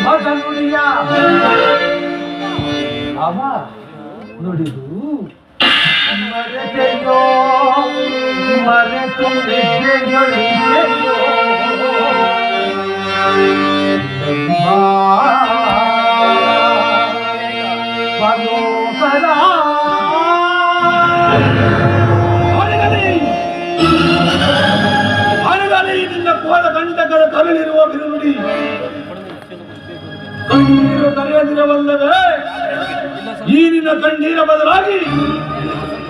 ಮಗನುಡಿಯ ಅವ ನುಡಿದು ಮರೆತೆಯೋ ಮರೆತು ನಿನ್ನ ಕೋಲ ಕಂಠಗಳ ಕರುಳಿರುವ ಬಿರುನುಡಿ ಕಣ್ಣೀರು ಕರೆಯದಿರವಲ್ಲವೇ ಈ ನಿನ್ನ ಕಣ್ಣೀರ ಬದಲಾಗಿ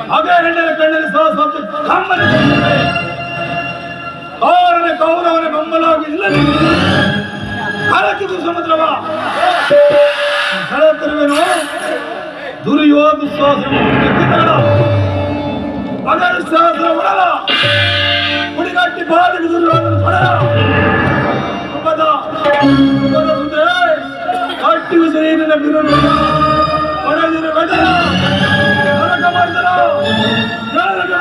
ಅದೇ ಹೆಣ್ಣರ ಕಣ್ಣಲ್ಲಿ ಕಾರಣ ಕೌರವನ ಬೆಂಬಲವಾಗಿ ಇಲ್ಲದೆ ಕಳಕಿದು ಸಮುದ್ರವ ಕಳತಿರುವೆನು ದುರ್ಯೋಗ ವಿಶ್ವಾಸ ಪಗರ ಸಹಸ್ರ ಉಡಲ ಕುಡಿಗಟ್ಟಿ ಬಾಲಿಗೆ ದುರ್ಯೋಧನ ಪಡಲ ಕಟ್ಟಿ ವಿಷಯ ಬಿರುನು ಪಡೆದಿರ ಗಜನ ನರಕ ಮಾಡಿದರ ನರಕ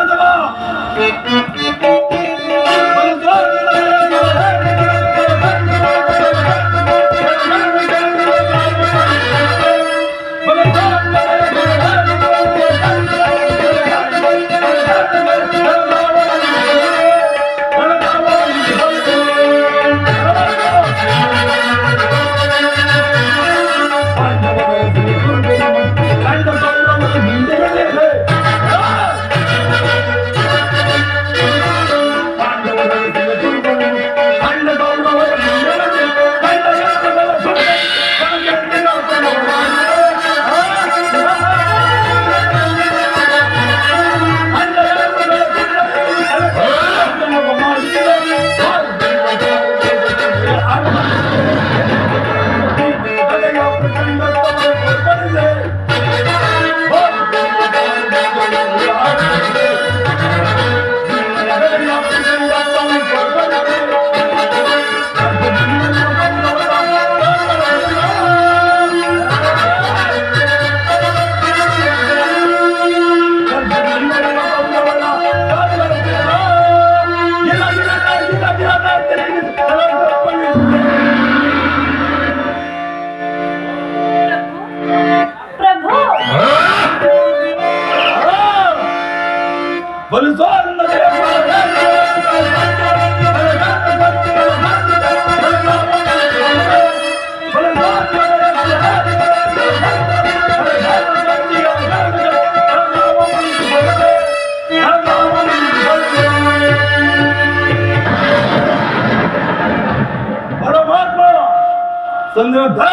ಪರಮಾತ್ಮ ಸಂಗ್ರಹ